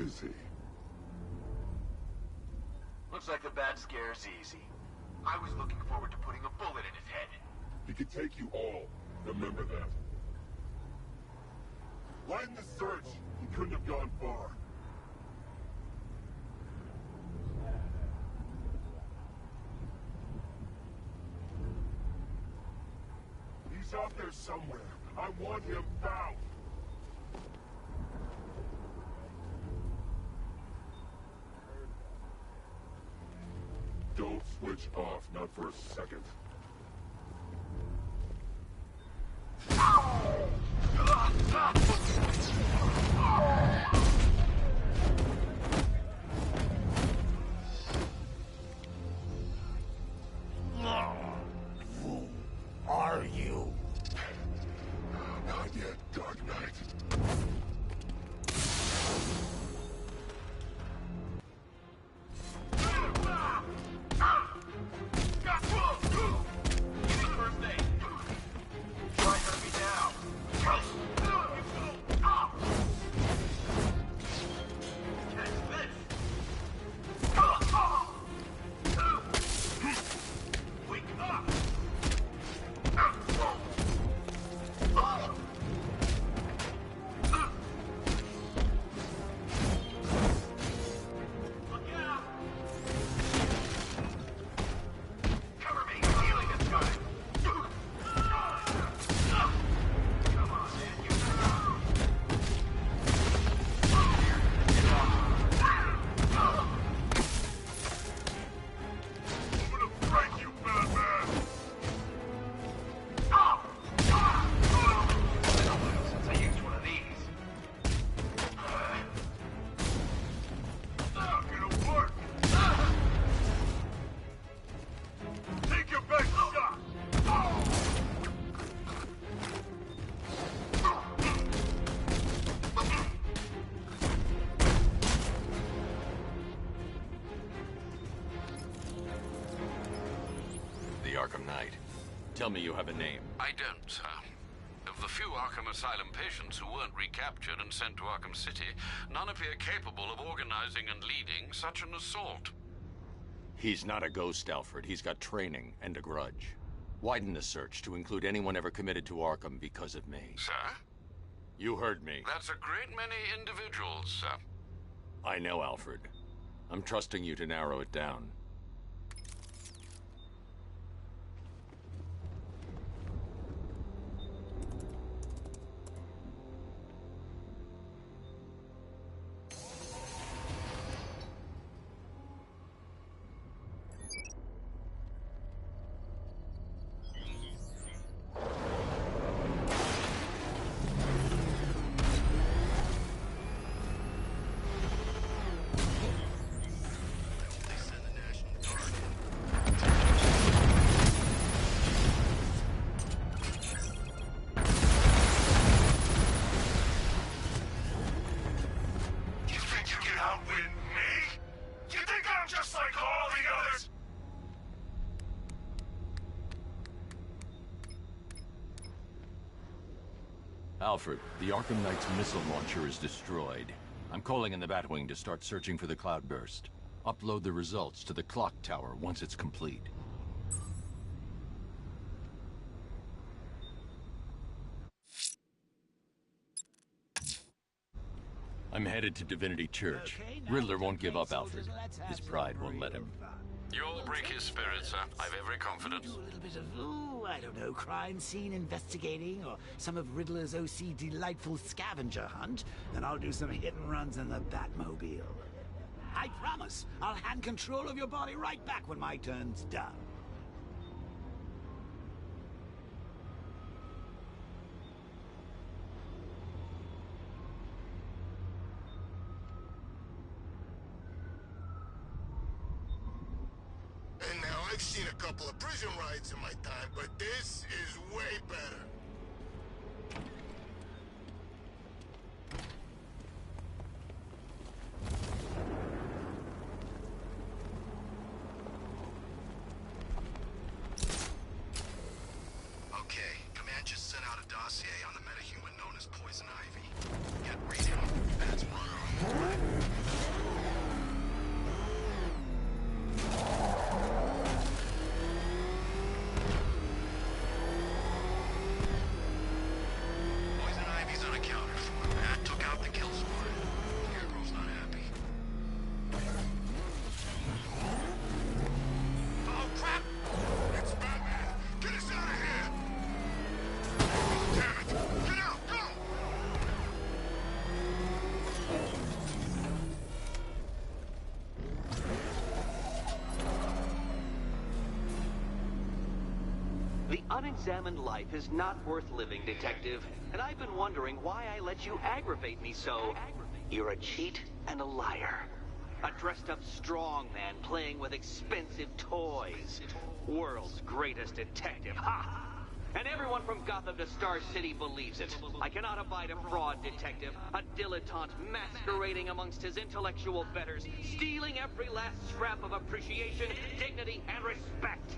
is he? Looks like the bad scare's easy. I was looking forward to putting a bullet in his head. He could take you all. Remember that. Lighten the search. He couldn't have gone far. He's out there somewhere. I want him found. Don't switch off, not for a second. Who are you? Not yet, Dark Knight. Arkham Knight. Tell me you have a name. I don't, sir. Of the few Arkham Asylum patients who weren't recaptured and sent to Arkham City, none appear capable of organizing and leading such an assault. He's not a ghost, Alfred. He's got training and a grudge. Widen the search to include anyone ever committed to Arkham because of me. Sir? You heard me. That's a great many individuals, sir. I know, Alfred. I'm trusting you to narrow it down. Alfred, the Arkham Knight's missile launcher is destroyed. I'm calling in the Batwing to start searching for the cloudburst. Upload the results to the clock tower once it's complete. I'm headed to Divinity Church. Riddler won't give up, Alfred. His pride won't let him. You'll break his spirit, sir. I've every confidence. Do a little bit of, I don't know, crime scene investigating, or some of Riddler's OC delightful scavenger hunt, then I'll do some hit and runs in the Batmobile. I promise, I'll hand control of your body right back when my turn's done. I've seen a couple of prison riots in my time, but this is way better. Okay, Command just sent out a dossier on the metahuman known as Poison Ivy. Get reading. That's wrong. unexamined life is not worth living, Detective. And I've been wondering why I let you aggravate me so. You're a cheat and a liar. A dressed-up strongman playing with expensive toys. World's greatest detective, ha! And everyone from Gotham to Star City believes it. I cannot abide a fraud detective, a dilettante masquerading amongst his intellectual betters, stealing every last scrap of appreciation, dignity, and respect.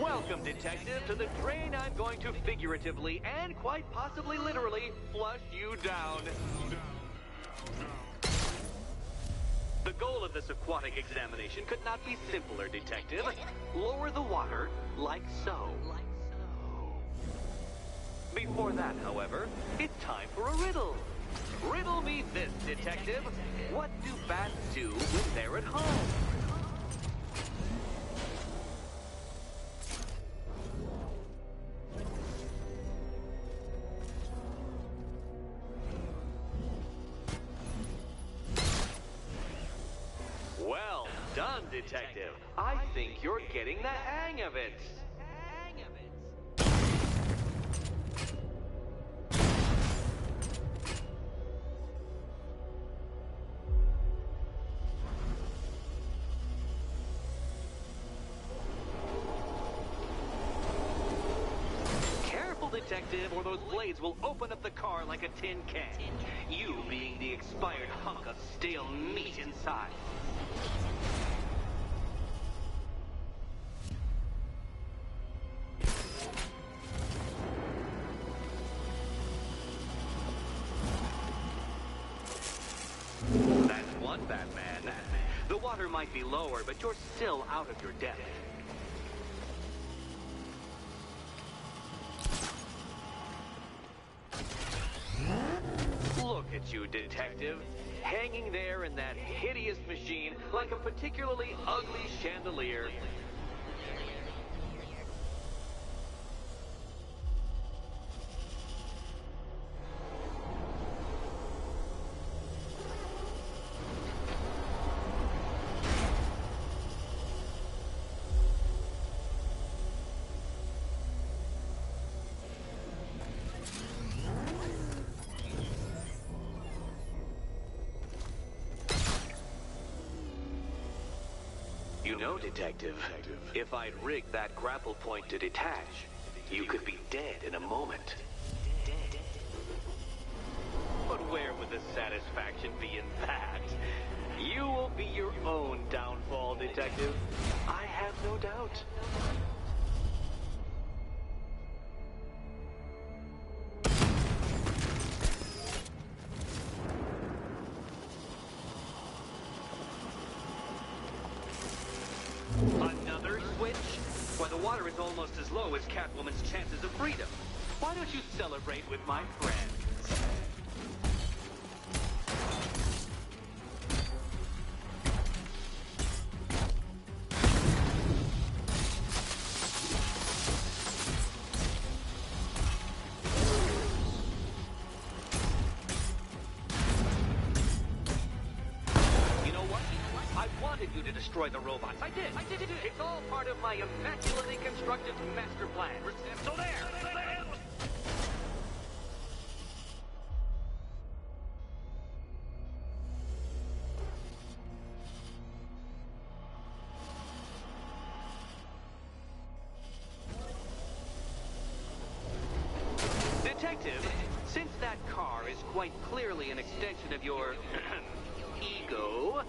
Welcome, Detective, to the drain I'm going to figuratively and quite possibly literally flush you down. The goal of this aquatic examination could not be simpler, Detective. Lower the water like so. Before that, however, it's time for a riddle. Riddle me this, Detective. What do bats do when they're at home? Well done, Detective. I think you're getting the hang of it. Careful, Detective, or those blades will open up the car like a tin can. You being the expired hunk of stale meat inside. That's one, Batman. The water might be lower, but you're still out of your depth. Look at you, Detective. Hanging there in that hideous machine like a particularly ugly chandelier. You know, Detective, if I'd rigged that grapple point to detach, you could be dead in a moment. But where would the satisfaction be in that? You will be your own downfall, Detective. I have no doubt. Another switch? Why, the water is almost as low as Catwoman's chances of freedom. Why don't you celebrate with my friends? You to destroy the robots. I did. It's all part of my immaculately constructed master plan. So there. Detective, since that car is quite clearly an extension of your ego,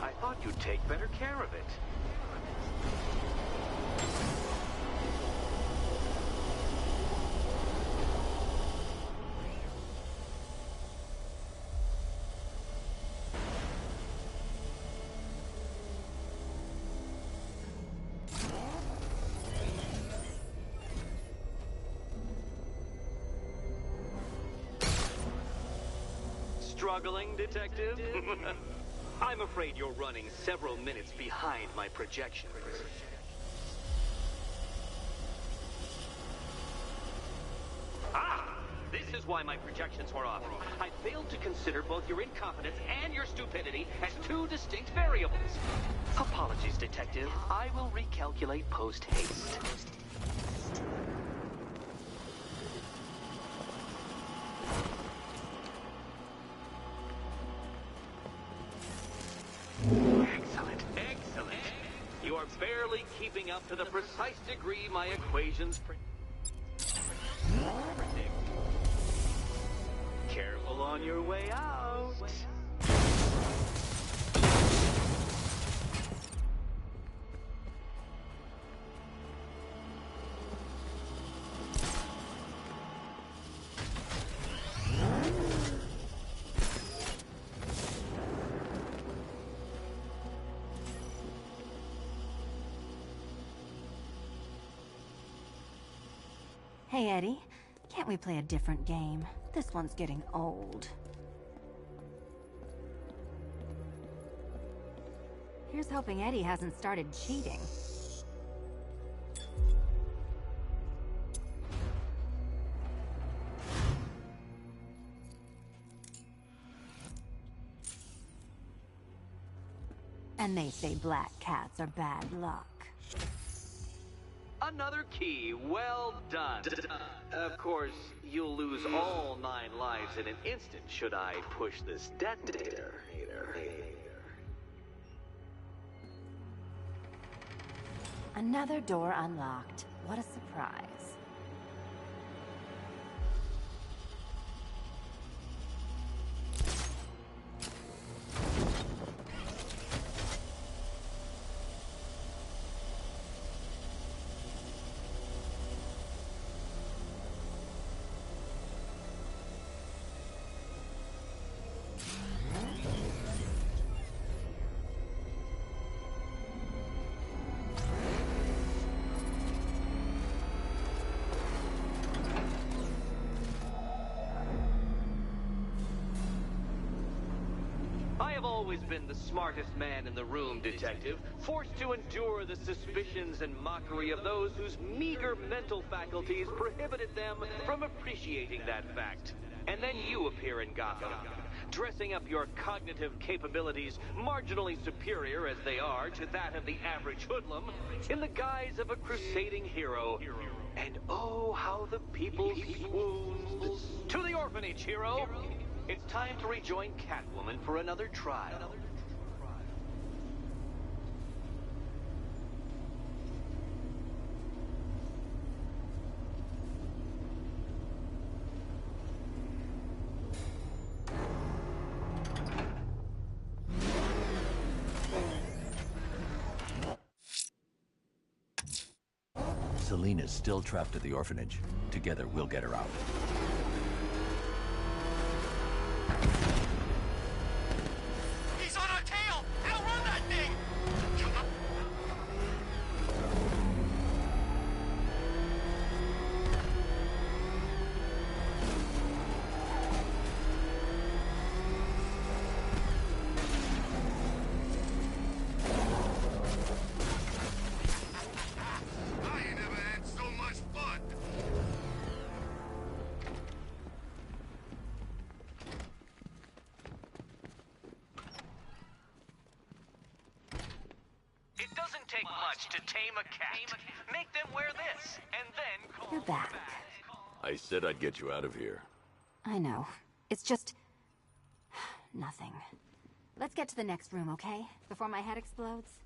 I thought you'd take better care of it. struggling, Detective? I'm afraid you're running several minutes behind my projections. This is why my projections were off. I failed to consider both your incompetence and your stupidity as two distinct variables. Apologies, Detective. I will recalculate post-haste. Excellent, excellent. You are barely keeping up to the precise degree my equations predict. Careful on your way out. Hey, Eddie. Can't we play a different game? This one's getting old. Here's hoping Eddie hasn't started cheating. And they say black cats are bad luck. Another key, well done. Of course, you'll lose all 9 lives in an instant should I push this detonator. Another door unlocked. What a surprise. I've always been the smartest man in the room, Detective, forced to endure the suspicions and mockery of those whose meager mental faculties prohibited them from appreciating that fact. And then you appear in Gotham, dressing up your cognitive capabilities marginally superior as they are to that of the average hoodlum, in the guise of a crusading hero. And oh, how the people swoon. To the orphanage, hero! It's time to rejoin Catwoman for another trial. Selena's still trapped at the orphanage. Together, we'll get her out. He's on our tail! Outrun that thing! I ain't never had so much fun. It doesn't take much to tame a cat. Make them wear this, and then call You're back. I said I'd get you out of here. I know. It's just... nothing. Let's get to the next room, okay? Before my head explodes.